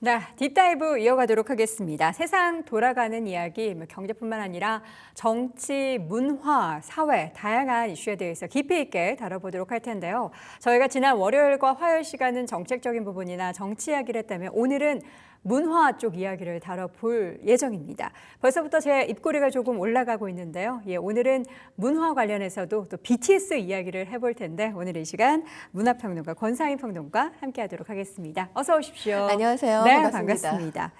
네, 딥다이브 이어가도록 하겠습니다. 세상 돌아가는 이야기, 경제뿐만 아니라 정치, 문화, 사회, 다양한 이슈에 대해서 깊이 있게 다뤄보도록 할 텐데요. 저희가 지난 월요일과 화요일 시간은 정책적인 부분이나 정치 이야기를 했다면 오늘은 문화 쪽 이야기를 다뤄볼 예정입니다. 벌써부터 제 입꼬리가 조금 올라가고 있는데요. 오늘은 문화 관련해서도 또 BTS 이야기를 해볼 텐데 오늘 이 시간 문화평론가 권상인 평론가 함께하도록 하겠습니다. 어서 오십시오. 안녕하세요. 네, 반갑습니다.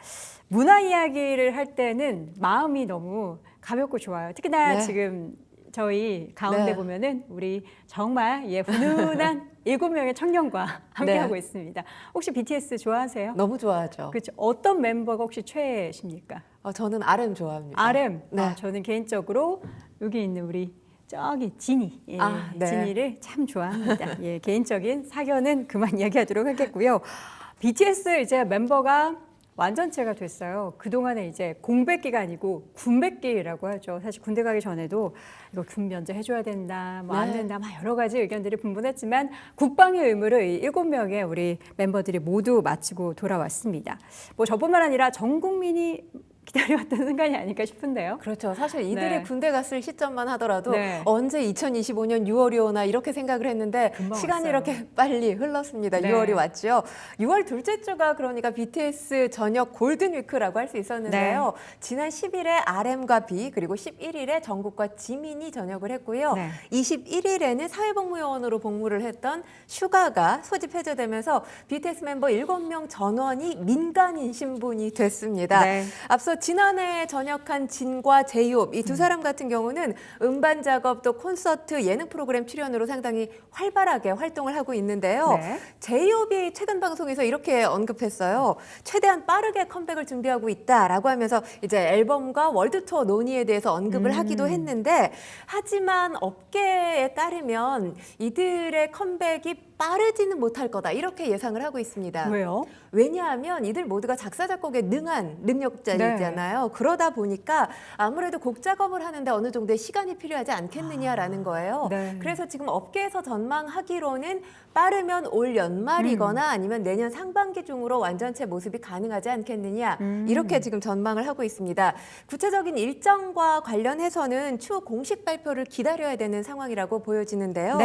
문화 이야기를 할 때는 마음이 너무 가볍고 좋아요. 특히나 네. 지금 저희 가운데 네. 보면은 우리 정말 훈훈한 7명의 청년과 함께하고 있습니다. 혹시 BTS 좋아하세요? 너무 좋아하죠. 그렇죠. 어떤 멤버가 혹시 최애십니까? 저는 RM 좋아합니다. RM. 네. 저는 개인적으로 여기 있는 우리 저기 지니. 네. 지니를 참 좋아합니다. 개인적인 사견은 그만 이야기하도록 하겠고요. BTS 이제 멤버가 완전체가 됐어요. 그동안에 이제 공백기가 아니고 군백기라고 하죠. 사실 군대 가기 전에도 이거 군 면제 해줘야 된다, 안 된다, 여러 가지 의견들이 분분했지만 국방의 의무를 이 7명의 우리 멤버들이 모두 마치고 돌아왔습니다. 저뿐만 아니라 전 국민이 기다려왔던 순간이 아닐까 싶은데요. 그렇죠. 사실 이들이 군대 갔을 시점만 하더라도 네. 언제 2025년 6월이 오나 이렇게 생각을 했는데 시간이 왔어요. 이렇게 빨리 흘렀습니다. 네. 6월이 왔죠. 6월 둘째 주가 그러니까 BTS 저녁 골든위크라고 할 수 있었는데요. 지난 10일에 RM과 B 그리고 11일에 정국과 지민이 전역을 했고요. 21일에는 사회복무요원으로 복무를 했던 슈가가 소집 해제되면서 BTS 멤버 7명 전원이 민간인 신분이 됐습니다. 앞서 지난해 전역한 진과 제이홉 이 두 사람 같은 경우는 음반 작업 또 콘서트 예능 프로그램 출연으로 상당히 활발하게 활동을 하고 있는데요. 제이홉이 최근 방송에서 이렇게 언급했어요. 최대한 빠르게 컴백을 준비하고 있다라고 하면서 이제 앨범과 월드 투어 논의에 대해서 언급을 하기도 했는데 하지만 업계에 따르면 이들의 컴백이 빠르지는 못할 거다 이렇게 예상을 하고 있습니다. 왜요? 왜냐하면 이들 모두가 작사 작곡에 능한 능력자이잖아요. 그러다 보니까 아무래도 곡 작업을 하는데 어느 정도의 시간이 필요하지 않겠느냐라는 거예요. 그래서 지금 업계에서 전망하기로는 빠르면 올 연말이거나 아니면 내년 상반기 중으로 완전체 모습이 가능하지 않겠느냐 이렇게 지금 전망을 하고 있습니다. 구체적인 일정과 관련해서는 추후 공식 발표를 기다려야 되는 상황이라고 보여지는데요.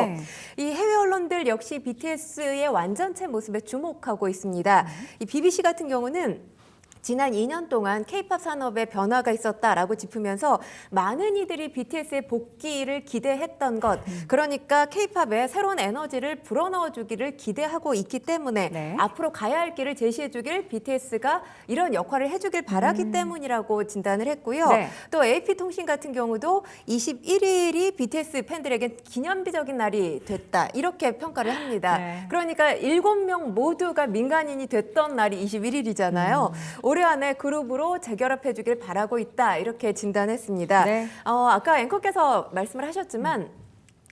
이 해외 언론들 역시 BTS의 완전체 모습에 주목하고 있습니다. 이 BBC 같은 경우는 지난 2년 동안 K-팝 산업에 변화가 있었다라고 짚으면서 많은 이들이 BTS의 복귀를 기대했던 것, 그러니까 K-팝에 새로운 에너지를 불어넣어주기를 기대하고 있기 때문에 앞으로 가야 할 길을 제시해주길 BTS가 이런 역할을 해주길 바라기 때문이라고 진단을 했고요. 또 AP통신 같은 경우도 21일이 BTS 팬들에게 기념비적인 날이 됐다 이렇게 평가를 합니다. 그러니까 7명 모두가 민간인이 됐던 날이 21일이잖아요. 올해 안에 그룹으로 재결합해 주길 바라고 있다 이렇게 진단했습니다. 아까 앵커께서 말씀을 하셨지만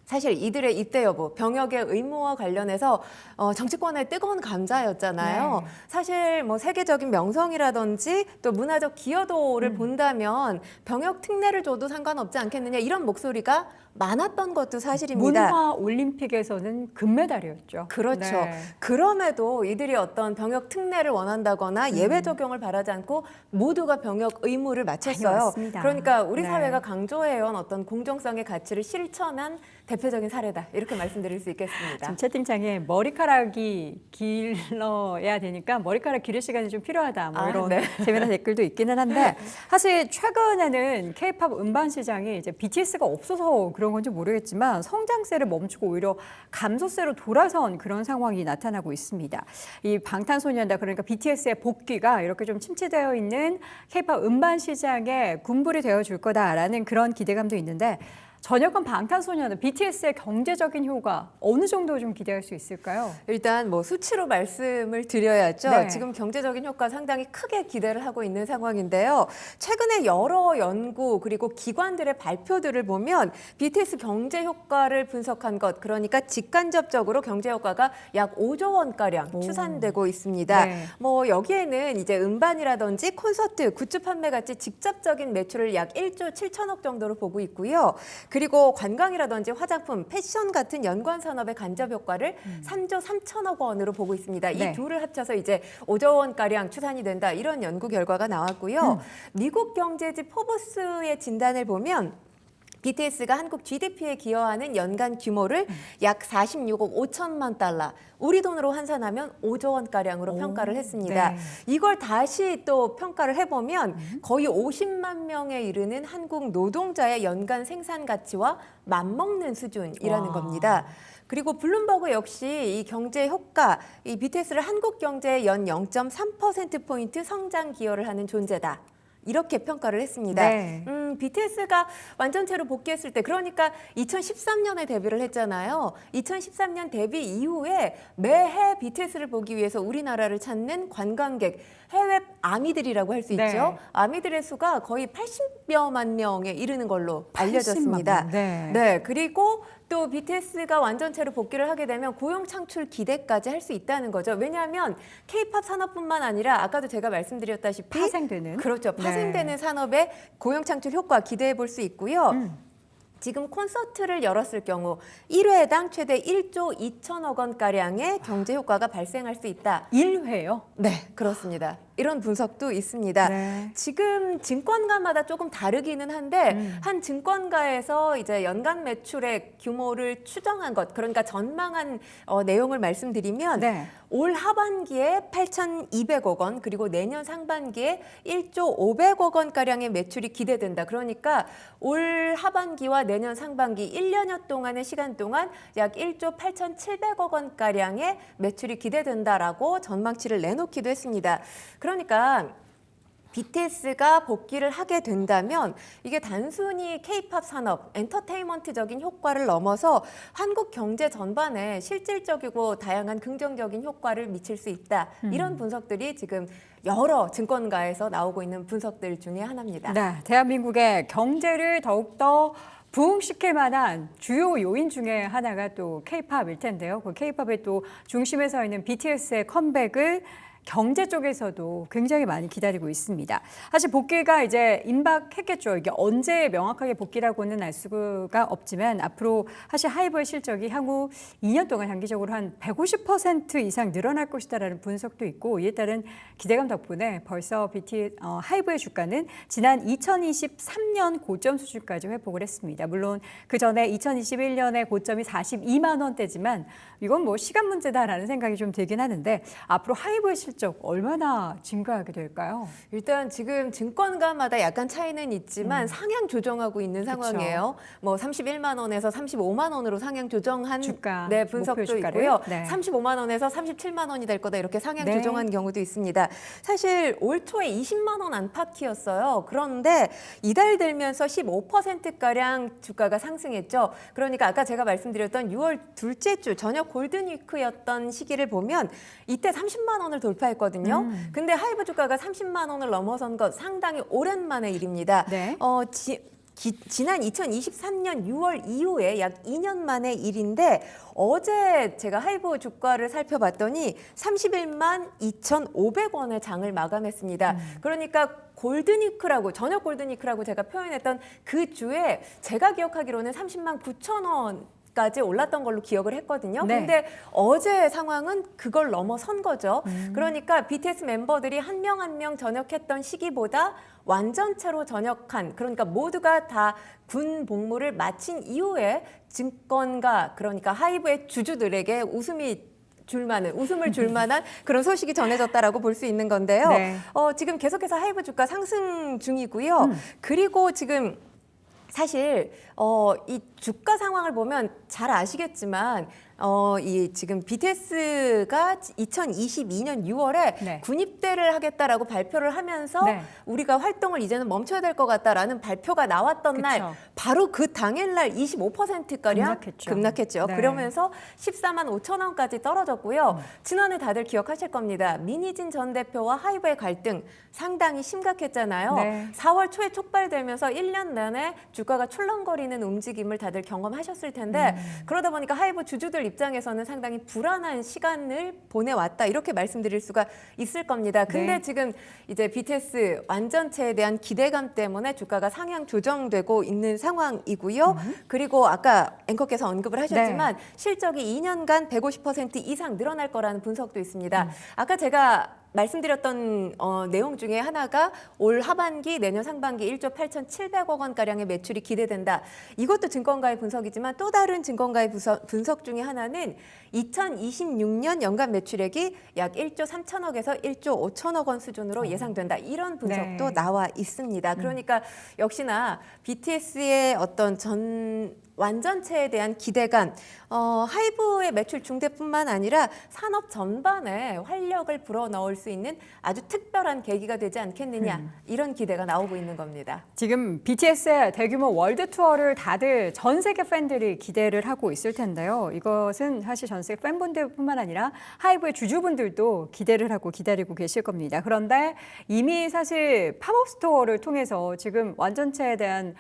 사실 이들의 입대 여부, 병역의 의무와 관련해서 정치권의 뜨거운 감자였잖아요. 사실 세계적인 명성이라든지 또 문화적 기여도를 본다면 병역 특례를 줘도 상관없지 않겠느냐 이런 목소리가 많았던 것도 사실입니다. 문화 올림픽에서는 금메달이었죠. 그렇죠. 그럼에도 이들이 어떤 병역 특례를 원한다거나 예외 적용을 바라지 않고 모두가 병역 의무를 마쳤어요. 그러니까 우리 사회가 강조해온 어떤 공정성의 가치를 실천한 대표적인 사례다. 이렇게 말씀드릴 수 있겠습니다. 지금 채팅창에 머리카락이 길러야 되니까 머리카락 기를 시간이 좀 필요하다. 이런 재미난 댓글도 있기는 한데 사실 최근에는 K-팝 음반 시장이 이제 BTS가 없어서 그런 건지 모르겠지만 성장세를 멈추고 오히려 감소세로 돌아선 그런 상황이 나타나고 있습니다. 이 방탄소년단 그러니까 BTS의 복귀가 이렇게 좀 침체되어 있는 K-팝 음반 시장에 군불이 되어줄 거다라는 그런 기대감도 있는데 전역한 방탄소년단 BTS의 경제적인 효과 어느 정도 좀 기대할 수 있을까요? 일단 수치로 말씀을 드려야죠. 지금 경제적인 효과 상당히 크게 기대를 하고 있는 상황인데요. 최근에 여러 연구 그리고 기관들의 발표들을 보면 BTS 경제 효과를 분석한 것, 그러니까 직간접적으로 경제 효과가 약 5조 원가량 추산되고 있습니다. 여기에는 이제 음반이라든지 콘서트, 굿즈 판매 같이 직접적인 매출을 약 1조 7천억 정도로 보고 있고요. 그리고 관광이라든지 화장품, 패션 같은 연관 산업의 간접 효과를 3조 3천억 원으로 보고 있습니다. 이 네. 둘을 합쳐서 이제 5조 원가량 추산이 된다. 이런 연구 결과가 나왔고요. 미국 경제지 포브스의 진단을 보면 BTS가 한국 GDP에 기여하는 연간 규모를 약 46억 5천만 달러, 우리 돈으로 환산하면 5조 원가량으로 평가를 했습니다. 네. 이걸 다시 또 평가를 해보면 거의 50만 명에 이르는 한국 노동자의 연간 생산 가치와 맞먹는 수준이라는 와. 겁니다. 그리고 블룸버그 역시 이 경제 효과, 이 BTS를 한국 경제의 연 0.3%포인트 성장 기여를 하는 존재다. 이렇게 평가를 했습니다. 네. BTS가 완전체로 복귀했을 때, 그러니까 2013년에 데뷔를 했잖아요. 2013년 데뷔 이후에 매해 BTS를 보기 위해서 우리나라를 찾는 관광객, 해외 아미들이라고 할 수 있죠. 네. 아미들의 수가 거의 80여만 명에 이르는 걸로 알려졌습니다. 80만 명. 네, 그리고 또 BTS가 완전체로 복귀를 하게 되면 고용 창출 기대까지 할 수 있다는 거죠. 왜냐하면 K-팝 산업뿐만 아니라 아까도 제가 말씀드렸다시피 파생되는. 그렇죠. 파생되는 산업의 고용 창출 효과 기대해 볼 수 있고요. 지금 콘서트를 열었을 경우 1회당 최대 1조 2천억 원가량의 경제 효과가 발생할 수 있다. 1회요? 네, 그렇습니다. 이런 분석도 있습니다. 네. 지금 증권가마다 조금 다르기는 한데 한 증권가에서 이제 연간 매출의 규모를 추정한 것, 그러니까 전망한 내용을 말씀드리면 네. 올 하반기에 8,200억 원, 그리고 내년 상반기에 1조 500억 원가량의 매출이 기대된다. 그러니까 올 하반기와 내년 상반기 1년여 동안의 시간 동안 약 1조 8,700억 원가량의 매출이 기대된다라고 전망치를 내놓기도 했습니다. 그러니까 BTS가 복귀를 하게 된다면 이게 단순히 K-팝 산업, 엔터테인먼트적인 효과를 넘어서 한국 경제 전반에 실질적이고 다양한 긍정적인 효과를 미칠 수 있다. 이런 분석들이 지금 여러 증권가에서 나오고 있는 분석들 중에 하나입니다. 네, 대한민국의 경제를 더욱더 부흥시킬 만한 주요 요인 중에 하나가 또 K-팝일 텐데요. 그 K-팝의 또 중심에 서 있는 BTS의 컴백을 경제 쪽에서도 굉장히 많이 기다리고 있습니다. 사실 복귀가 이제 임박했겠죠. 이게 언제 명확하게 복귀라고는 알 수가 없지만 앞으로 사실 하이브의 실적이 향후 2년 동안 단기적으로 한 150% 이상 늘어날 것이다라는 분석도 있고, 이에 따른 기대감 덕분에 벌써 하이브의 주가는 지난 2023년 고점 수준까지 회복을 했습니다. 물론 그 전에 2021년의 고점이 42만 원대지만 이건 뭐 시간 문제다라는 생각이 좀 들긴 하는데, 앞으로 하이브의 실적 얼마나 증가하게 될까요? 일단 지금 증권가마다 약간 차이는 있지만 상향 조정하고 있는 상황이에요. 뭐 31만 원에서 35만 원으로 상향 조정한 주가, 네, 분석도 목표 주가를. 있고요. 네. 35만 원에서 37만 원이 될 거다 이렇게 상향 네. 조정한 경우도 있습니다. 사실 올 초에 20만 원 안팎이었어요. 그런데 이달 들면서 15%가량 주가가 상승했죠. 그러니까 아까 제가 말씀드렸던 6월 둘째 주 저녁 골든위크였던 시기를 보면 이때 30만 원을 돌파했거든요. 근데 하이브 주가가 30만 원을 넘어선 것 상당히 오랜만의 일입니다. 네. 지난 2023년 6월 이후에 약 2년 만의 일인데, 어제 제가 하이브 주가를 살펴봤더니 31만 2,500원의 장을 마감했습니다. 그러니까 골든위크라고, 저녁 골든위크라고 제가 표현했던 그 주에 제가 기억하기로는 30만 9천 원 까지 올랐던 걸로 기억을 했거든요. 네. 근데 어제 상황은 그걸 넘어선 거죠. 그러니까 BTS 멤버들이 한 명 한 명 전역했던 시기보다 완전체로 전역한, 그러니까 모두가 다 군 복무를 마친 이후에 증권가, 그러니까 하이브의 주주들에게 웃음을 줄 만한 그런 소식이 전해졌다라고 볼 수 있는 건데요. 네. 지금 계속해서 하이브 주가 상승 중이고요. 그리고 지금 사실 이 주가 상황을 보면 잘 아시겠지만 이 지금 BTS가 2022년 6월에 네. 군입대를 하겠다라고 발표를 하면서 네. 우리가 활동을 이제는 멈춰야 될 것 같다라는 발표가 나왔던 그쵸. 날 바로 그 당일날 25%가량 급락했죠. 네. 그러면서 14만 5천 원까지 떨어졌고요. 지난해 다들 기억하실 겁니다. 민희진 전 대표와 하이브의 갈등 상당히 심각했잖아요. 네. 4월 초에 촉발되면서 1년 내내 주가가 출렁거리는 움직임을 다들 경험하셨을 텐데 그러다 보니까 하이브 주주들 고객들 입장에서는 상당히 불안한 시간을 보내왔다 이렇게 말씀드릴 수가 있을 겁니다. 근데 네. 지금 이제 BTS 완전체에 대한 기대감 때문에 주가가 상향 조정되고 있는 상황이고요. 그리고 아까 앵커께서 언급을 하셨지만 실적이 2년간 150% 이상 늘어날 거라는 분석도 있습니다. 아까 제가 말씀드렸던 내용 중에 하나가 올 하반기 내년 상반기 1조 8,700억 원가량의 매출이 기대된다. 이것도 증권가의 분석이지만 또 다른 증권가의 분석 중에 하나는 2026년 연간 매출액이 약 1조 3천억에서 1조 5천억 원 수준으로 예상된다. 이런 분석도 나와 있습니다. 그러니까 역시나 BTS의 어떤 완전체에 대한 기대감, 하이브의 매출 중대뿐만 아니라 산업 전반에 활력을 불어넣을 수 있는 아주 특별한 계기가 되지 않겠느냐 이런 기대가 나오고 있는 겁니다. 지금 BTS의 대규모 월드 투어를 다들 전 세계 팬들이 기대를 하고 있을 텐데요. 이것은 사실 전 세계 팬분들뿐만 아니라 하이브의 주주분들도 기대를 하고 기다리고 계실 겁니다. 그런데 이미 사실 팝업 스토어를 통해서 지금 완전체에 대한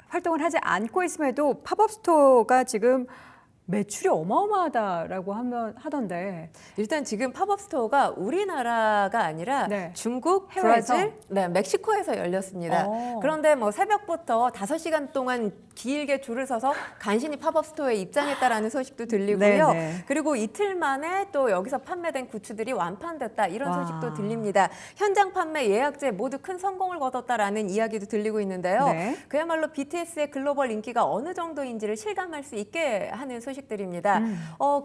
활동을 하지 않고 있음에도 팝업 스토어가 지금 매출이 어마어마하다라고 하던데 일단 지금 팝업 스토어가 우리나라가 아니라 중국, 해외에서? 브라질, 멕시코에서 열렸습니다. 그런데 새벽부터 5시간 동안 길게 줄을 서서 간신히 팝업 스토어에 입장했다라는 소식도 들리고요. 그리고 이틀 만에 또 여기서 판매된 굿즈들이 완판됐다 이런 소식도 들립니다. 현장 판매 예약제 모두 큰 성공을 거뒀다라는 이야기도 들리고 있는데요. 그야말로 BTS의 글로벌 인기가 어느 정도인지를 실감할 수 있게 하는 소식들입니다.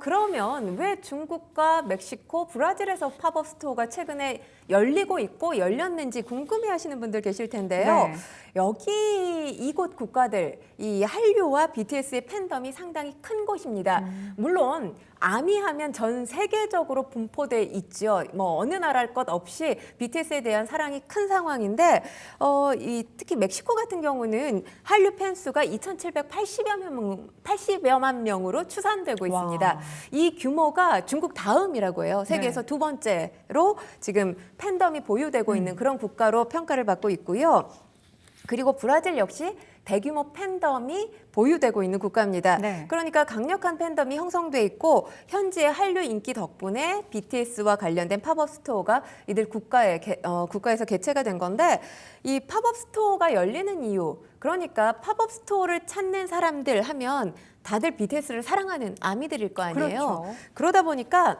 그러면 왜 중국과 멕시코, 브라질에서 팝업 스토어가 최근에 열리고 있고 열렸는지 궁금해하시는 분들 계실 텐데요. 여기 이곳 국가들, 이 한류와 BTS의 팬덤이 상당히 큰 곳입니다. 물론 아미하면 전 세계적으로 분포돼 있죠. 어느 나라일 것 없이 BTS에 대한 사랑이 큰 상황인데 특히 멕시코 같은 경우는 한류 팬 수가 2,780여만 명으로 추산되고 있습니다. 이 규모가 중국 다음이라고 해요. 세계에서 두 번째로 지금 팬덤이 보유되고 있는 그런 국가로 평가를 받고 있고요. 그리고 브라질 역시 대규모 팬덤이 보유되고 있는 국가입니다. 그러니까 강력한 팬덤이 형성돼 있고 현지의 한류 인기 덕분에 BTS와 관련된 팝업 스토어가 이들 국가에서 개최가 된 건데 이 팝업 스토어가 열리는 이유, 그러니까 팝업 스토어를 찾는 사람들 하면 다들 BTS를 사랑하는 아미들일 거 아니에요. 그러다 보니까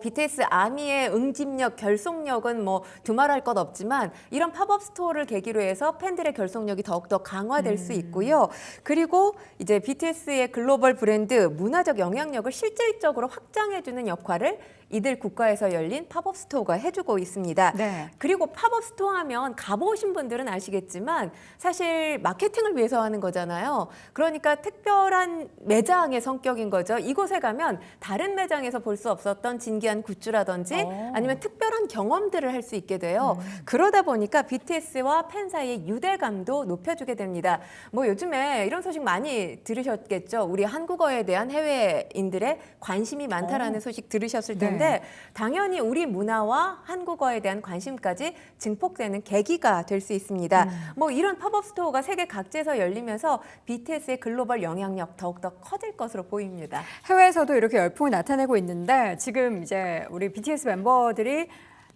BTS 아미의 응집력, 결속력은 두말할 것 없지만 이런 팝업 스토어를 계기로 해서 팬들의 결속력이 더욱더 강화될 수 있고요. 그리고 이제 BTS의 글로벌 브랜드, 문화적 영향력을 실질적으로 확장해주는 역할을 이들 국가에서 열린 팝업 스토어가 해주고 있습니다. 그리고 팝업 스토어 하면 가보신 분들은 아시겠지만 사실 마케팅을 위해서 하는 거잖아요. 그러니까 특별한 매장의 성격인 거죠. 이곳에 가면 다른 매장에서 볼 수 없었던 진기한 굿즈라든지 아니면 특별한 경험들을 할 수 있게 돼요. 그러다 보니까 BTS와 팬 사이의 유대감도 높여주게 됩니다. 요즘에 이런 소식 많이 들으셨겠죠. 우리 한국어에 대한 해외인들의 관심이 많다라는 소식 들으셨을 텐데 당연히 우리 문화와 한국어에 대한 관심까지 증폭되는 계기가 될 수 있습니다. 이런 팝업 스토어가 세계 각지에서 열리면서 BTS의 글로벌 영향력 더욱더 커질 것으로 보입니다. 해외에서도 이렇게 열풍을 나타내고 있는데 지금 이제 우리 BTS 멤버들이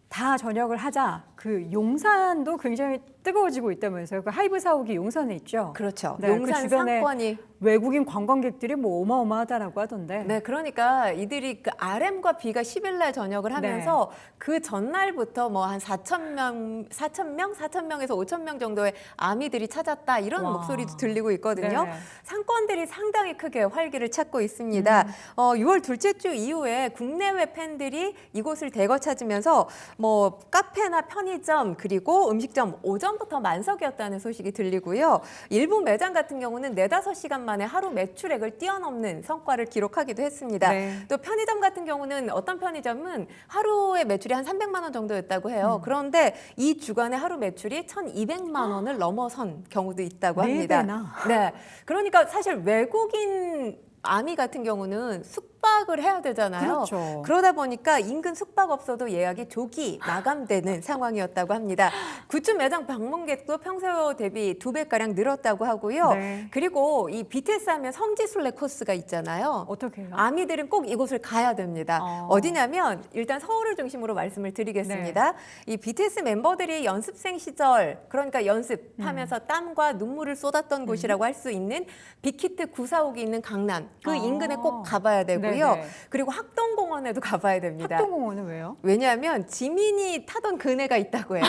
다 전역을 하자 그 용산도 굉장히 뜨거워지고 있다면서요. 그 하이브 사옥이 용산에 있죠. 그렇죠. 그 용산 주변에 상권이 외국인 관광객들이 어마어마하다라고 하던데. 그러니까 이들이 그 RM과 B가 10일 날 전역을 하면서 그 전날부터 한 4,000명에서 5,000명 정도의 아미들이 찾았다 이런 목소리도 들리고 있거든요. 상권들이 상당히 크게 활기를 찾고 있습니다. 6월 둘째 주 이후에 국내외 팬들이 이곳을 대거 찾으면서 카페나 편의점 그리고 음식점 오전부터 만석이었다는 소식이 들리고요. 일부 매장 같은 경우는 4-5시간 만에 하루 매출액을 뛰어넘는 성과를 기록하기도 했습니다. 또 편의점 같은 경우는 어떤 편의점은 하루의 매출이 한 300만 원 정도였다고 해요. 그런데 이 주간에 하루 매출이 1,200만 원을 넘어선 경우도 있다고 합니다. 4배나. 그러니까 사실 외국인 아미 같은 경우는 숙박 숙박을 해야 되잖아요. 그렇죠. 그러다 보니까 인근 숙박업소도 예약이 조기 마감되는 상황이었다고 합니다. 굿즈 매장 방문객도 평소 대비 2배가량 늘었다고 하고요. 네. 그리고 이 BTS 하면 성지순례 코스가 있잖아요. 어떻게 해요? 아미들은 꼭 이곳을 가야 됩니다. 어디냐면 일단 서울을 중심으로 말씀을 드리겠습니다. 이 BTS 멤버들이 연습생 시절, 그러니까 연습하면서 땀과 눈물을 쏟았던 곳이라고 할 수 있는 빅히트 945기 있는 강남, 그 인근에 꼭 가봐야 되고요. 네네. 그리고 학동공원에도 가봐야 됩니다. 학동공원은 왜요? 왜냐하면 지민이 타던 그네가 있다고 해요.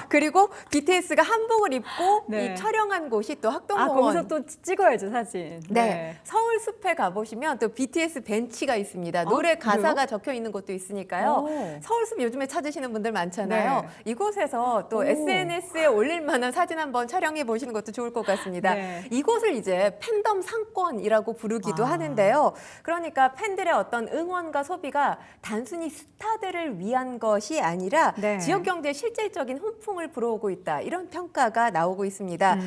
그리고 BTS가 한복을 입고 네. 이 촬영한 곳이 또 아, 학동공원. 거기서 또 찍어야죠, 사진. 네. 서울 숲에 가보시면 또 BTS 벤치가 있습니다. 노래 가사가 적혀 있는 곳도 있으니까요. 오. 서울 숲 요즘에 찾으시는 분들 많잖아요. 네. 이곳에서 또 오. SNS에 올릴 만한 사진 한번 촬영해 보시는 것도 좋을 것 같습니다. 네. 이곳을 이제 팬덤 상권이라고 부르기도 아. 하는데요. 그러니까 팬들의 어떤 응원과 소비가 단순히 스타들을 위한 것이 아니라 네. 지역 경제에 실질적인 훈풍을 불어오고 있다. 이런 평가가 나오고 있습니다.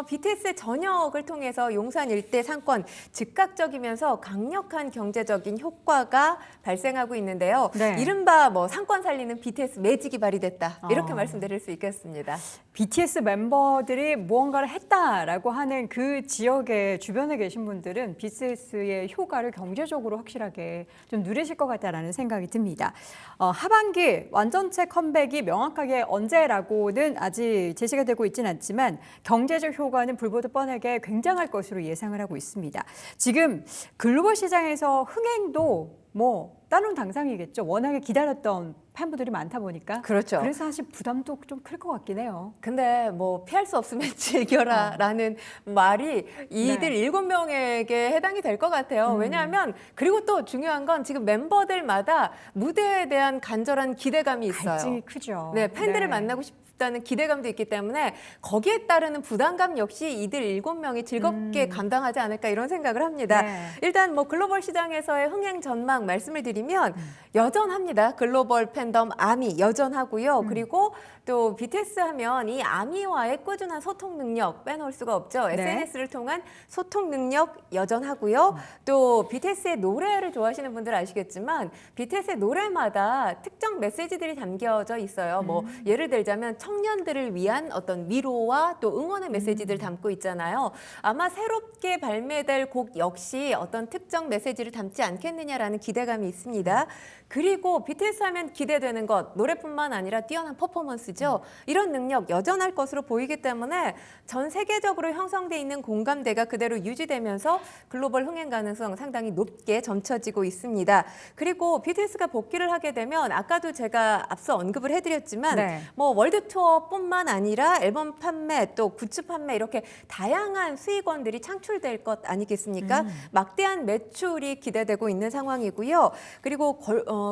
BTS의 전역을 통해서 용산 일대 상권 즉각적이면서 강력한 경제적인 효과가 발생하고 있는데요. 네. 이른바 뭐 상권 살리는 BTS 매직이 발휘됐다. 이렇게 아. 말씀드릴 수 있겠습니다. BTS 멤버들이 무언가를 했다라고 하는 그 지역의 주변에 계신 분들은 BTS의 효과를 경제적으로 확실하게 좀 누리실 것 같다라는 생각이 듭니다. 하반기 완전체 컴백이 명확하게 언제라고는 아직 제시가 되고 있지는 않지만 경제적 효과는 불보듯 뻔하게 굉장할 것으로 예상을 하고 있습니다. 지금 글로벌 시장에서 흥행도 뭐 따놓은 당상이겠죠. 워낙에 기다렸던 팬분들이 많다 보니까. 그렇죠. 그래서 사실 부담도 좀 클 것 같긴 해요. 근데 뭐 피할 수 없으면 즐겨라라는 말이 이들 네. 7명에게 해당이 될 것 같아요. 왜냐하면 그리고 또 중요한 건 지금 멤버들마다 무대에 대한 간절한 기대감이 있어요. 갈증이 크죠. 네, 팬들을 만나고 싶다는 기대감도 있기 때문에 거기에 따르는 부담감 역시 이들 7명이 즐겁게 감당하지 않을까 이런 생각을 합니다. 네. 일단 뭐 글로벌 시장에서의 흥행 전망 말씀을 드리면 여전합니다. 글로벌 팬덤 아미 여전하고요. 그리고 또 BTS 하면 이 아미와의 꾸준한 소통 능력 빼놓을 수가 없죠. 네. SNS를 통한 소통 능력 여전하고요. 또 BTS의 노래를 좋아하시는 분들 아시겠지만 BTS의 노래마다 특정 메시지들이 담겨져 있어요. 뭐 예를 들자면 청년들을 위한 어떤 위로와 또 응원의 메시지들 담고 있잖아요. 아마 새롭게 발매될 곡 역시 어떤 특정 메시지를 담지 않겠느냐라는 기대감이 있습니다. 그리고 BTS 하면 기대되는 것 노래뿐만 아니라 뛰어난 퍼포먼스죠. 이런 능력 여전할 것으로 보이기 때문에 전 세계적으로 형성돼 있는 공감대가 그대로 유지되면서 글로벌 흥행 가능성 상당히 높게 점쳐지고 있습니다. 그리고 BTS가 복귀를 하게 되면 아까도 제가 앞서 언급을 해드렸지만 네. 뭐 월드 투어뿐만 아니라 앨범 판매 또 굿즈 판매 이렇게 다양한 수익원들이 창출될 것 아니겠습니까? 막대한 매출이 기대되고 있는 상황이고요. 그리고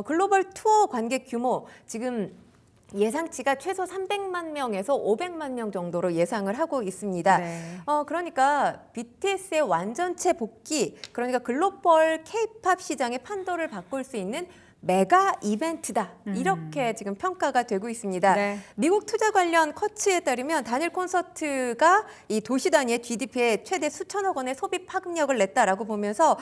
글로벌 투어 관객 규모 지금 예상치가 최소 300만 명에서 500만 명 정도로 예상을 하고 있습니다. 네. 그러니까 BTS의 완전체 복귀, 그러니까 글로벌 K-팝 시장의 판도를 바꿀 수 있는 메가 이벤트다. 이렇게 지금 평가가 되고 있습니다. 네. 미국 투자 관련 커츠에 따르면 단일 콘서트가 이 도시 단위의 GDP에 최대 수천억 원의 소비 파급력을 냈다라고 보면서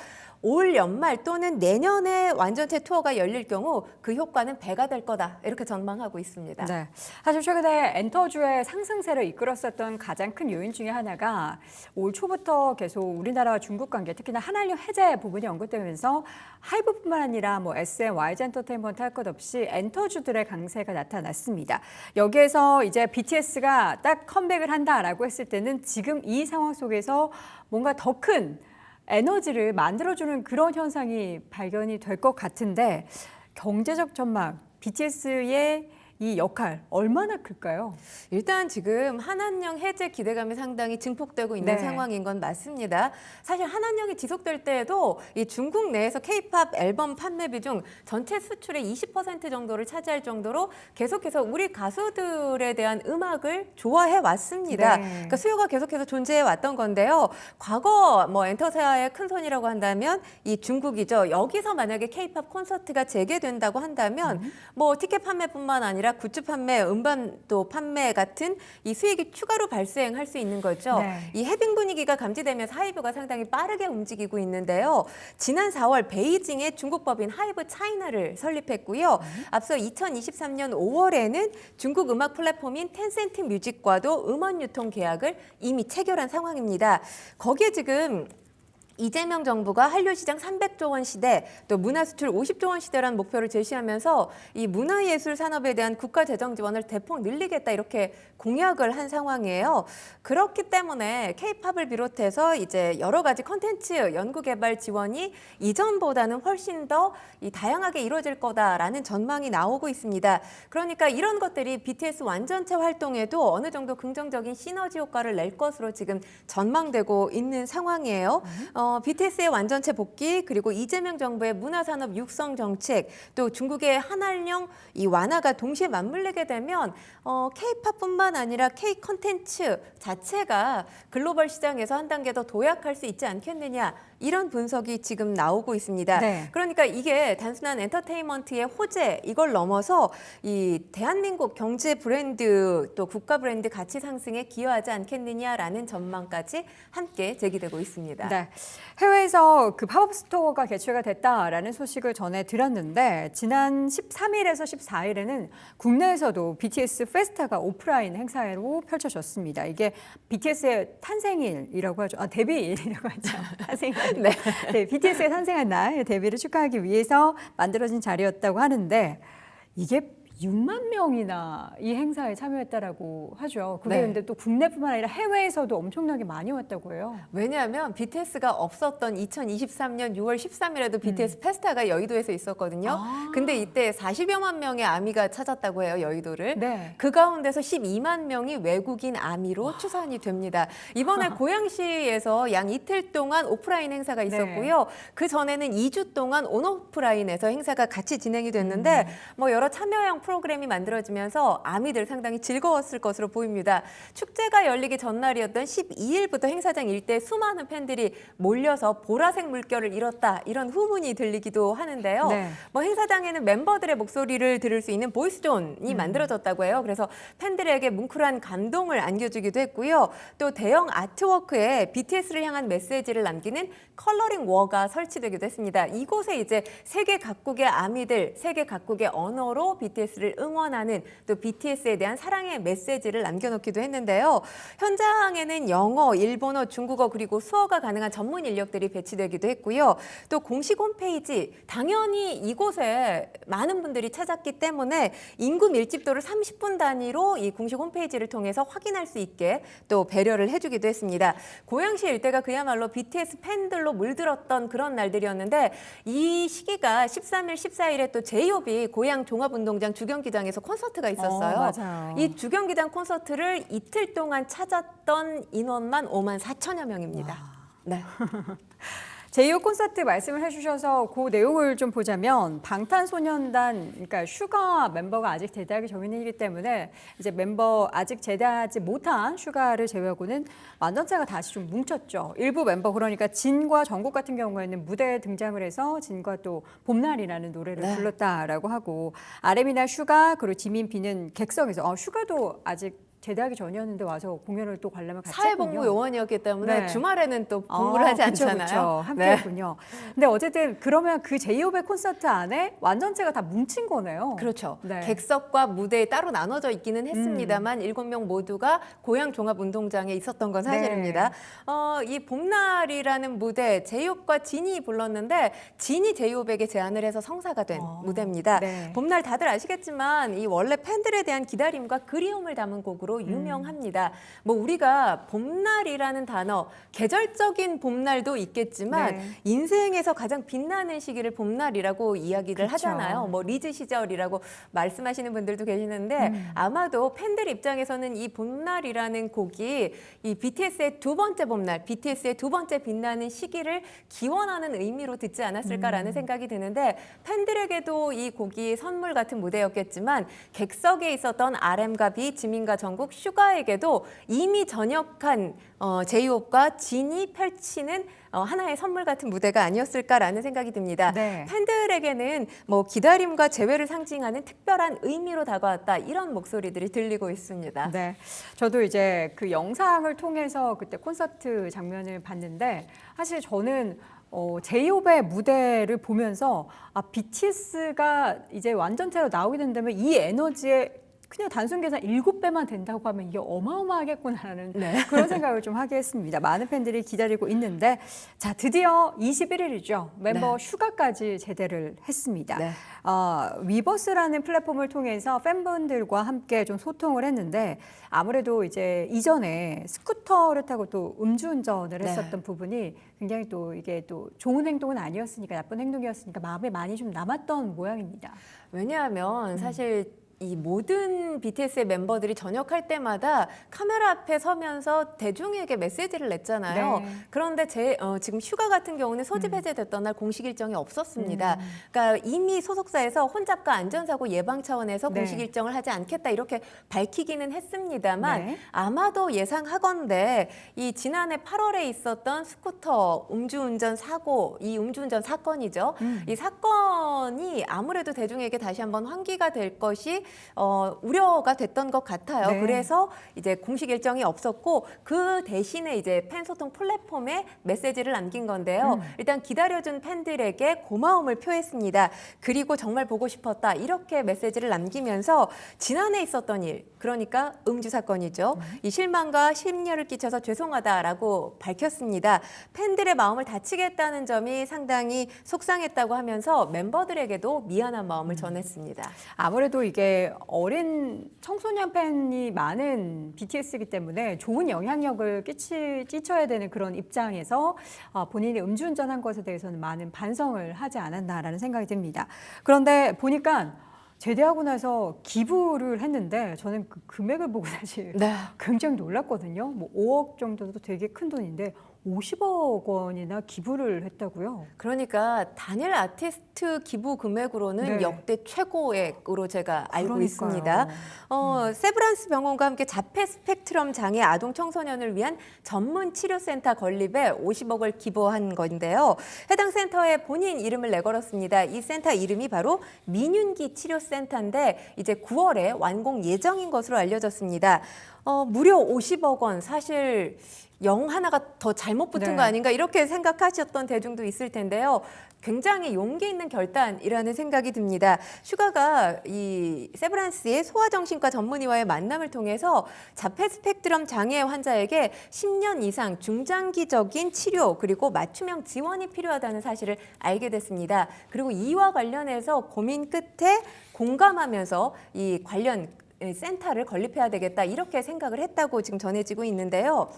올 연말 또는 내년에 완전체 투어가 열릴 경우 그 효과는 배가 될 거다. 이렇게 전망하고 있습니다. 네. 사실 최근에 엔터주의 상승세를 이끌었었던 가장 큰 요인 중에 하나가 올 초부터 계속 우리나라와 중국 관계, 특히나 한한령 해제 부분이 언급되면서 하이브뿐만 아니라 뭐 SM, YG 엔터테인먼트 할 것 없이 엔터주들의 강세가 나타났습니다. 여기에서 이제 BTS가 딱 컴백을 한다라고 했을 때는 지금 이 상황 속에서 뭔가 더 큰 에너지를 만들어주는 그런 현상이 발견이 될 것 같은데 경제적 전망, BTS의 이 역할 얼마나 클까요? 일단 지금 한한령 해제 기대감이 상당히 증폭되고 있는 네. 상황인 건 맞습니다. 사실 한한령이 지속될 때에도 이 중국 내에서 K-팝 앨범 판매 비중 전체 수출의 20% 정도를 차지할 정도로 계속해서 우리 가수들에 대한 음악을 좋아해 왔습니다. 네. 그러니까 수요가 계속해서 존재해 왔던 건데요. 과거 뭐 엔터사의 큰 손이라고 한다면 이 중국이죠. 여기서 만약에 K-팝 콘서트가 재개된다고 한다면 뭐 티켓 판매뿐만 아니라 아니라 굿즈 판매, 음반도 판매 같은 이 수익이 추가로 발생할 수 있는 거죠. 네. 이 해빙 분위기가 감지되면서 하이브가 상당히 빠르게 움직이고 있는데요. 지난 4월 베이징에 중국 법인 하이브 차이나를 설립했고요. 앞서 2023년 5월에는 중국 음악 플랫폼인 텐센트 뮤직과도 음원 유통 계약을 이미 체결한 상황입니다. 거기에 지금 이재명 정부가 한류 시장 300조 원 시대, 또 문화 수출 50조 원 시대라는 목표를 제시하면서 이 문화예술 산업에 대한 국가 재정 지원을 대폭 늘리겠다 이렇게 공약을 한 상황이에요. 그렇기 때문에 K-팝을 비롯해서 이제 여러 가지 콘텐츠 연구 개발 지원이 이전보다는 훨씬 더 이 다양하게 이루어질 거다라는 전망이 나오고 있습니다. 그러니까 이런 것들이 BTS 완전체 활동에도 어느 정도 긍정적인 시너지 효과를 낼 것으로 지금 전망되고 있는 상황이에요. BTS의 완전체 복귀, 그리고 이재명 정부의 문화산업 육성 정책, 또 중국의 한한령 이 완화가 동시에 맞물리게 되면 K-팝뿐만 아니라 K 콘텐츠 자체가 글로벌 시장에서 한 단계 더 도약할 수 있지 않겠느냐, 이런 분석이 지금 나오고 있습니다. 네. 그러니까 이게 단순한 엔터테인먼트의 호재 이걸 넘어서 이 대한민국 경제 브랜드 또 국가 브랜드 가치 상승에 기여하지 않겠느냐라는 전망까지 함께 제기되고 있습니다. 네. 해외에서 그 팝업 스토어가 개최가 됐다라는 소식을 전해 드렸는데 지난 13일에서 14일에는 국내에서도 BTS 페스타가 오프라인 행사로 펼쳐졌습니다. 이게 BTS의 탄생일이라고 하죠. 데뷔일이라고 하죠. 탄생일. 네. 네, BTS가 탄생한 날 데뷔를 축하하기 위해서 만들어진 자리였다고 하는데 이게 6만 명이나 이 행사에 참여했다라고 하죠. 그게 네. 근데 또 국내뿐만 아니라 해외에서도 엄청나게 많이 왔다고 해요. 왜냐하면 BTS가 없었던 2023년 6월 13일에도 BTS 페스타가 여의도에서 있었거든요. 근데 이때 40여만 명의 아미가 찾았다고 해요, 여의도를. 네. 그 가운데서 12만 명이 외국인 아미로 추산이 됩니다. 이번에 고양시에서 양 이틀 동안 오프라인 행사가 있었고요. 그 전에는 2주 동안 온오프라인에서 행사가 같이 진행이 됐는데 뭐 여러 참여형 프로그램이 만들어지면서 아미들 상당히 즐거웠을 것으로 보입니다. 축제가 열리기 전날이었던 12일부터 행사장 일대에 수많은 팬들이 몰려서 보라색 물결을 잃었다, 이런 후문이 들리기도 하는데요. 네. 뭐 행사장에는 멤버들의 목소리를 들을 수 있는 보이스존이 만들어졌다고 해요. 그래서 팬들에게 뭉클한 감동을 안겨주기도 했고요. 또 대형 아트워크에 BTS를 향한 메시지를 남기는 컬러링 워가 설치되기도 했습니다. 이곳에 이제 세계 각국의 아미들, 세계 각국의 언어로 BTS를 응원하는, 또 BTS에 대한 사랑의 메시지를 남겨놓기도 했는데요. 현장에는 영어, 일본어, 중국어 그리고 수어가 가능한 전문 인력들이 배치되기도 했고요. 또 공식 홈페이지, 당연히 이곳에 많은 분들이 찾았기 때문에 인구 밀집도를 30분 단위로 이 공식 홈페이지를 통해서 확인할 수 있게 또 배려를 해주기도 했습니다. 고양시 일대가 그야말로 BTS 팬들로 물들었던 그런 날들이었는데 이 시기가 13일, 14일에 또 제이홉이 고양 종합운동장 주경기장에서 콘서트가 있었어요. 맞아요. 이 주경기장 콘서트를 이틀 동안 찾았던 인원만 5만 4천여 명입니다. 네. 제이홉 콘서트 말씀을 해주셔서 그 내용을 좀 보자면 방탄소년단, 그러니까 슈가 멤버가 아직 제대하기 전이기 때문에 이제 멤버 아직 제대하지 못한 슈가를 제외하고는 완전체가 다시 좀 뭉쳤죠. 일부 멤버, 그러니까 진과 정국 같은 경우에는 무대에 등장을 해서 진과 또 봄날이라는 노래를 네. 불렀다라고 하고, RM이나 슈가 그리고 지민비는 객석에서 슈가도 아직 제대하기 전이었는데 와서 공연을 또 관람을 같이 사회복무 했군요. 요원이었기 때문에 네. 주말에는 또 공부를 하지 그쵸, 않잖아요. 그쵸. 함께했군요. 근데 어쨌든 그러면 그 제이홉의 콘서트 안에 완전체가 다 뭉친 거네요. 그렇죠. 네. 객석과 무대에 따로 나눠져 있기는 했습니다만 7명 모두가 고양 종합운동장에 있었던 건 사실입니다. 이 봄날이라는 무대, 제이홉과 진이 불렀는데 진이 제이홉에게 제안을 해서 성사가 된 무대입니다. 네. 봄날 다들 아시겠지만 이 원래 팬들에 대한 기다림과 그리움을 담은 곡으로 유명합니다. 뭐 우리가 봄날이라는 단어, 계절적인 봄날도 있겠지만 네. 인생에서 가장 빛나는 시기를 봄날이라고 이야기를 그쵸. 하잖아요. 뭐 리즈 시절이라고 말씀하시는 분들도 계시는데 아마도 팬들 입장에서는 이 봄날이라는 곡이 이 BTS의 두 번째 봄날, BTS의 두 번째 빛나는 시기를 기원하는 의미로 듣지 않았을까라는 생각이 드는데, 팬들에게도 이 곡이 선물 같은 무대였겠지만 객석에 있었던 RM과 B, 지민과 정국, 결국 슈가에게도 이미 전역한 제이홉과 진이 펼치는 하나의 선물 같은 무대가 아니었을까라는 생각이 듭니다. 네. 팬들에게는 뭐 기다림과 재회를 상징하는 특별한 의미로 다가왔다 이런 목소리들이 들리고 있습니다. 네, 저도 이제 그 영상을 통해서 그때 콘서트 장면을 봤는데 사실 저는 제이홉의 무대를 보면서 BTS가 이제 완전체로 나오게 된다면 이 에너지에 그냥 단순 계산 7배만 된다고 하면 이게 어마어마하겠구나라는 그런 생각을 좀 하게 했습니다. 많은 팬들이 기다리고 있는데 자 드디어 21일이죠. 멤버 슈가까지 제대를 했습니다. 위버스라는 플랫폼을 통해서 팬분들과 함께 좀 소통을 했는데 아무래도 이제 이전에 스쿠터를 타고 또 음주운전을 했었던 부분이 굉장히 또 이게 또 좋은 행동은 아니었으니까 나쁜 행동이었으니까 마음에 많이 좀 남았던 모양입니다. 왜냐하면 사실 이 모든 BTS의 멤버들이 전역할 때마다 카메라 앞에 서면서 대중에게 메시지를 냈잖아요. 그런데 지금 슈가 같은 경우는 소집 해제됐던 날 공식 일정이 없었습니다. 그러니까 이미 소속사에서 혼잡과 안전사고 예방 차원에서 공식 일정을 하지 않겠다 이렇게 밝히기는 했습니다만 아마도 예상하건대 이 지난해 8월에 있었던 스쿠터 음주운전 사고, 이 음주운전 사건이죠. 이 사건이 아무래도 대중에게 다시 한번 환기가 될 것이 우려가 됐던 것 같아요. 그래서 이제 공식 일정이 없었고 그 대신에 이제 팬소통 플랫폼에 메시지를 남긴 건데요. 일단 기다려준 팬들에게 고마움을 표했습니다. 그리고 정말 보고 싶었다 이렇게 메시지를 남기면서 지난해 있었던 일, 그러니까 음주 사건이죠. 이 실망과 심려를 끼쳐서 죄송하다라고 밝혔습니다. 팬들의 마음을 다치게 했다는 점이 상당히 속상했다고 하면서 멤버들에게도 미안한 마음을 전했습니다. 아무래도 이게 어린 청소년 팬이 많은 BTS이기 때문에 좋은 영향력을 끼쳐야 되는 그런 입장에서 본인이 음주운전한 것에 대해서는 많은 반성을 하지 않았나라는 생각이 듭니다. 그런데 보니까 제대하고 나서 기부를 했는데 저는 그 금액을 보고 사실 굉장히 놀랐거든요. 뭐 5억 정도도 되게 큰 돈인데 50억 원이나 기부를 했다고요? 그러니까 단일 아티스트 기부 금액으로는 역대 최고액으로 제가 알고 있습니다. 세브란스 병원과 함께 자폐 스펙트럼 장애 아동 청소년을 위한 전문 치료센터 건립에 50억을 기부한 건데요. 해당 센터에 본인 이름을 내걸었습니다. 이 센터 이름이 바로 민윤기 치료센터인데 이제 9월에 완공 예정인 것으로 알려졌습니다. 무려 50억 원, 사실 0 하나가 더 잘못 붙은 거 아닌가 이렇게 생각하셨던 대중도 있을 텐데요. 굉장히 용기 있는 결단이라는 생각이 듭니다. 슈가가 이 세브란스의 소아정신과 전문의와의 만남을 통해서 자폐 스펙트럼 장애 환자에게 10년 이상 중장기적인 치료 그리고 맞춤형 지원이 필요하다는 사실을 알게 됐습니다. 그리고 이와 관련해서 고민 끝에 공감하면서 이 관련 센터를 건립해야 되겠다 이렇게 생각을 했다고 지금 전해지고 있는데요.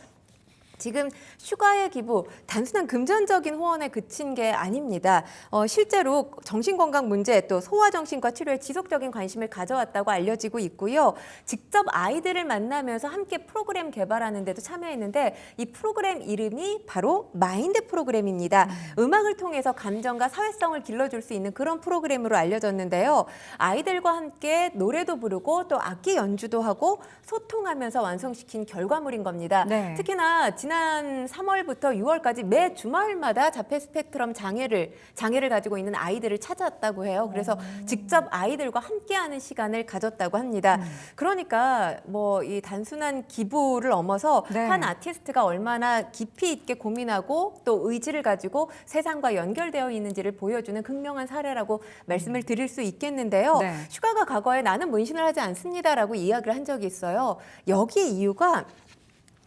지금 슈가의 기부 단순한 금전적인 후원에 그친 게 아닙니다. 실제로 정신건강 문제 또 소아정신과 치료에 지속적인 관심을 가져왔다고 알려지고 있고요. 직접 아이들을 만나면서 함께 프로그램 개발하는 데도 참여했는데 이 프로그램 이름이 바로 마인드 프로그램입니다. 음악을 통해서 감정과 사회성을 길러줄 수 있는 그런 프로그램으로 알려졌는데요. 아이들과 함께 노래도 부르고 또 악기 연주도 하고 소통하면서 완성시킨 결과물인 겁니다. 특히나 지난 3월부터 6월까지 매 주말마다 자폐 스펙트럼 장애를 가지고 있는 아이들을 찾았다고 해요. 그래서 직접 아이들과 함께하는 시간을 가졌다고 합니다. 그러니까 뭐 이 단순한 기부를 넘어서 한 아티스트가 얼마나 깊이 있게 고민하고 또 의지를 가지고 세상과 연결되어 있는지를 보여주는 극명한 사례라고 말씀을 드릴 수 있겠는데요. 슈가가 과거에 나는 문신을 하지 않습니다라고 이야기를 한 적이 있어요. 여기 이유가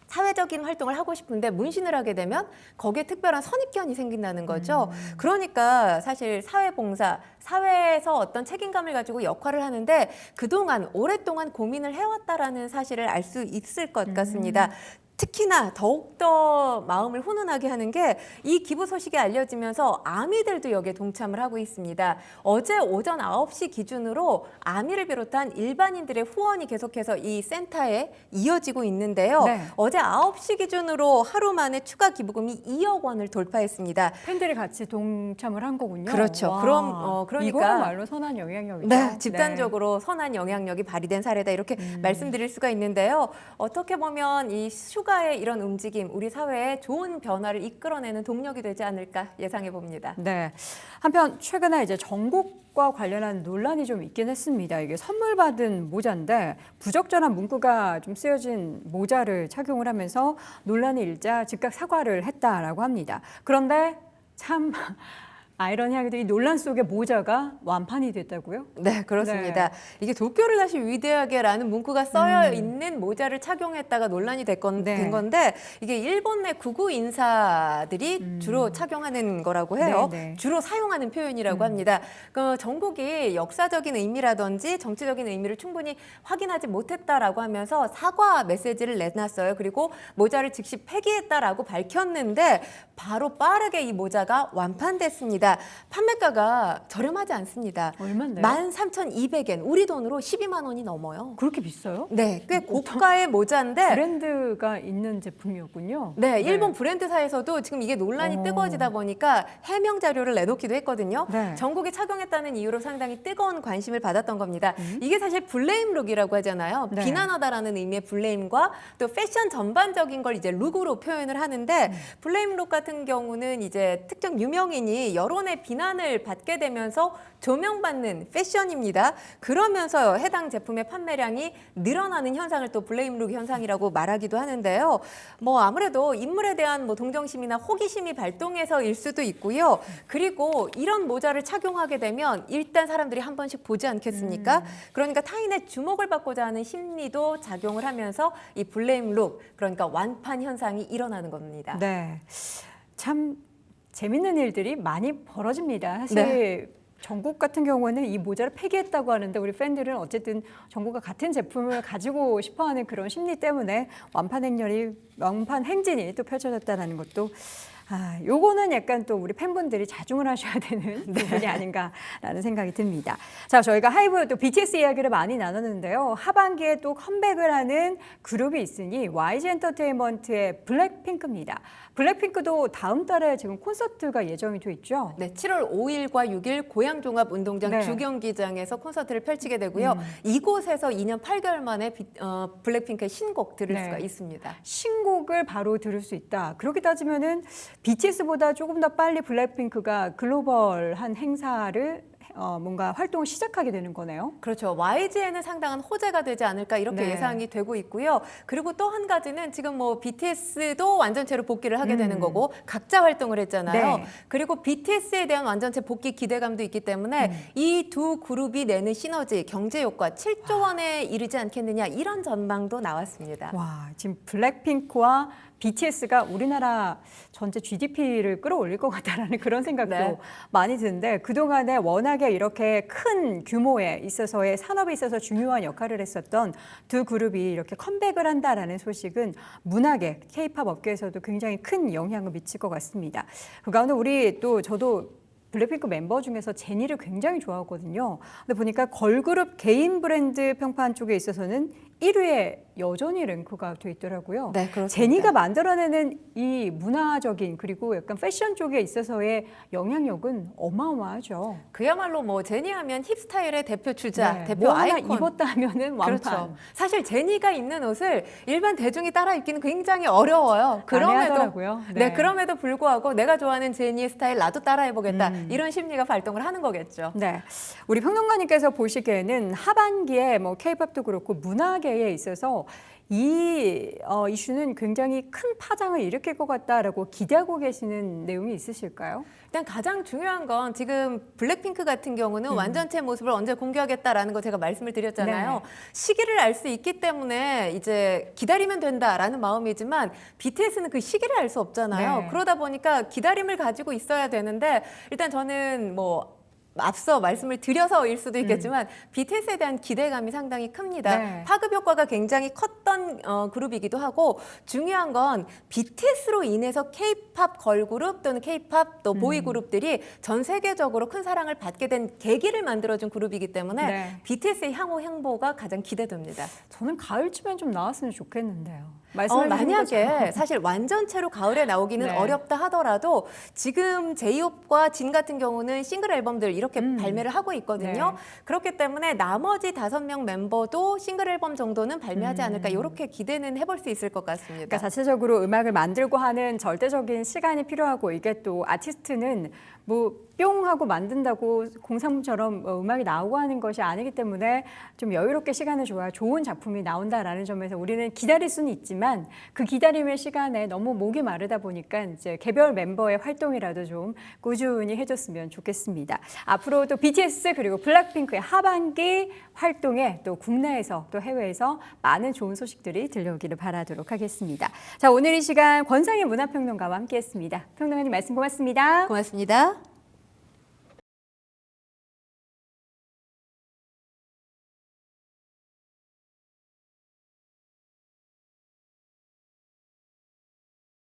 사회적인 활동을 하고 싶은데 문신을 하게 되면 거기에 특별한 선입견이 생긴다는 거죠. 그러니까 사실 사회봉사, 사회에서 어떤 책임감을 가지고 역할을 하는데 그동안 오랫동안 고민을 해왔다라는 사실을 알 수 있을 것 같습니다. 특히나 더욱더 마음을 훈훈하게 하는 게 이 기부 소식이 알려지면서 아미들도 여기에 동참을 하고 있습니다. 어제 오전 9시 기준으로 아미를 비롯한 일반인들의 후원이 계속해서 이 센터에 이어지고 있는데요. 네. 어제 9시 기준으로 하루 만에 추가 기부금이 2억 원을 돌파했습니다. 팬들이 같이 동참을 한 거군요. 그렇죠. 와, 그러니까 이거야말로 선한 영향력이죠. 네, 집단적으로 선한 영향력이 발휘된 사례다 이렇게 말씀드릴 수가 있는데요. 어떻게 보면 이 슈가의 이런 움직임 우리 사회에 좋은 변화를 이끌어내는 동력이 되지 않을까 예상해 봅니다. 네. 한편 최근에 이제 전국과 관련한 논란이 좀 있긴 했습니다. 이게 선물 받은 모자인데 부적절한 문구가 좀 쓰여진 모자를 착용을 하면서 논란이 일자 즉각 사과를 했다라고 합니다. 그런데 참 아이러니하게도 이 논란 속에 모자가 완판이 됐다고요? 네, 그렇습니다. 이게 도쿄를 다시 위대하게라는 문구가 써여 있는 모자를 착용했다가 논란이 된 건데 이게 일본 내 구구 인사들이 주로 착용하는 거라고 해요. 네. 주로 사용하는 표현이라고 합니다. 그 전국이 역사적인 의미라든지 정치적인 의미를 충분히 확인하지 못했다라고 하면서 사과 메시지를 내놨어요. 그리고 모자를 즉시 폐기했다라고 밝혔는데 바로 빠르게 이 모자가 완판됐습니다. 판매가가 저렴하지 않습니다. 얼마인데요? 13,200엔, 우리 돈으로 12만 원이 넘어요. 그렇게 비싸요? 네, 꽤 고가의 모자인데 브랜드가 있는 제품이었군요. 네, 일본 브랜드사에서도 지금 이게 논란이 뜨거워지다 보니까 해명 자료를 내놓기도 했거든요. 네. 전국이 착용했다는 이유로 상당히 뜨거운 관심을 받았던 겁니다. 이게 사실 블레임룩이라고 하잖아요. 네. 비난하다라는 의미의 블레임과 또 패션 전반적인 걸 이제 룩으로 표현을 하는데 블레임룩 같은 경우는 이제 특정 유명인이 여론의 비난을 받게 되면서 조명받는 패션입니다. 그러면서 해당 제품의 판매량이 늘어나는 현상을 또 블레임룩 현상이라고 말하기도 하는데요. 뭐 아무래도 인물에 대한 뭐 동정심이나 호기심이 발동해서일 수도 있고요. 그리고 이런 모자를 착용하게 되면 일단 사람들이 한 번씩 보지 않겠습니까? 그러니까 타인의 주목을 받고자 하는 심리도 작용을 하면서 이 블레임룩, 그러니까 완판 현상이 일어나는 겁니다. 네. 참 재밌는 일들이 많이 벌어집니다. 사실 네. 전국 같은 경우는 이 모자를 폐기했다고 하는데 우리 팬들은 어쨌든 전국과 같은 제품을 가지고 싶어하는 그런 심리 때문에 완판 행진이 또 펼쳐졌다는 것도 요거는 약간 또 우리 팬분들이 자중을 하셔야 되는 부분이 아닌가라는 생각이 듭니다. 자, 저희가 하이브 또 BTS 이야기를 많이 나눴는데요. 하반기에 또 컴백을 하는 그룹이 있으니 YG 엔터테인먼트의 블랙핑크입니다. 블랙핑크도 다음 달에 지금 콘서트가 예정이 돼 있죠. 네, 7월 5일과 6일 고양종합운동장 네. 주경기장에서 콘서트를 펼치게 되고요. 이곳에서 2년 8개월 만에 블랙핑크의 신곡 들을 네. 수가 있습니다. 신곡을 바로 들을 수 있다. 그렇게 따지면은 BTS보다 조금 더 빨리 블랙핑크가 글로벌한 행사를 뭔가 활동을 시작하게 되는 거네요. 그렇죠. YG에는 상당한 호재가 되지 않을까 이렇게 네. 예상이 되고 있고요. 그리고 또 한 가지는 지금 뭐 BTS도 완전체로 복귀를 하게 되는 거고 각자 활동을 했잖아요. 네. 그리고 BTS에 대한 완전체 복귀 기대감도 있기 때문에 이 두 그룹이 내는 시너지, 경제 효과 7조 원에 이르지 않겠느냐 이런 전망도 나왔습니다. 와, 지금 블랙핑크와 BTS가 우리나라 전체 GDP를 끌어올릴 것 같다라는 그런 생각도 네. 많이 드는데 그동안에 워낙에 이렇게 큰 규모에 있어서의 산업에 있어서 중요한 역할을 했었던 두 그룹이 이렇게 컴백을 한다라는 소식은 문화계, K-팝 업계에서도 굉장히 큰 영향을 미칠 것 같습니다. 그 가운데 저도 블랙핑크 멤버 중에서 제니를 굉장히 좋아하거든요. 근데 보니까 걸그룹 개인 브랜드 평판 쪽에 있어서는 1위에 여전히 랭크가 돼 있더라고요. 네, 그렇습니다. 제니가 만들어내는 이 문화적인 그리고 약간 패션 쪽에 있어서의 영향력은 어마어마하죠. 그야말로 뭐 제니하면 힙스타일의 대표 주자, 네, 대표 뭐 하나 아이콘. 입었다 하면은 완판. 그렇죠. 사실 제니가 입는 옷을 일반 대중이 따라 입기는 굉장히 어려워요. 난해하더라고요. 네, 그럼에도 불구하고 내가 좋아하는 제니의 스타일 나도 따라해보겠다. 이런 심리가 발동을 하는 거겠죠. 네, 우리 평론가님께서 보시기에는 하반기에 뭐 K-팝도 그렇고 문화계에 있어서 이 이슈는 굉장히 큰 파장을 일으킬 것 같다라고 기대하고 계시는 내용이 있으실까요? 일단 가장 중요한 건 지금 블랙핑크 같은 경우는 완전체 모습을 언제 공개하겠다라는 거 제가 말씀을 드렸잖아요. 네. 시기를 알 수 있기 때문에 이제 기다리면 된다라는 마음이지만 BTS는 그 시기를 알 수 없잖아요. 네. 그러다 보니까 기다림을 가지고 있어야 되는데 일단 저는 뭐 앞서 말씀을 드려서일 수도 있겠지만 BTS에 대한 기대감이 상당히 큽니다. 네. 파급 효과가 굉장히 컸던 그룹이기도 하고 중요한 건 BTS로 인해서 K-팝 걸그룹 또는 K-팝 또 보이 그룹들이 전 세계적으로 큰 사랑을 받게 된 계기를 만들어준 그룹이기 때문에 네. BTS의 향후 행보가 가장 기대됩니다. 저는 가을쯤엔 좀 나왔으면 좋겠는데요. 만약에 사실 완전체로 가을에 나오기는 네. 어렵다 하더라도 지금 제이홉과 진 같은 경우는 싱글 앨범들 이렇게 발매를 하고 있거든요. 네. 그렇기 때문에 나머지 5명 멤버도 싱글 앨범 정도는 발매하지 않을까 이렇게 기대는 해볼 수 있을 것 같습니다. 그러니까 자체적으로 음악을 만들고 하는 절대적인 시간이 필요하고 이게 또 아티스트는 뭐 뿅 하고 만든다고 공상품처럼 음악이 나오고 하는 것이 아니기 때문에 좀 여유롭게 시간을 줘야 좋은 작품이 나온다라는 점에서 우리는 기다릴 수는 있지만 그 기다림의 시간에 너무 목이 마르다 보니까 이제 개별 멤버의 활동이라도 좀 꾸준히 해줬으면 좋겠습니다. 앞으로 또 BTS 그리고 블랙핑크의 하반기 활동에 또 국내에서 또 해외에서 많은 좋은 소식들이 들려오기를 바라도록 하겠습니다. 자, 오늘 이 시간 권상희 문화평론가와 함께했습니다. 평론가님 말씀 고맙습니다. 고맙습니다.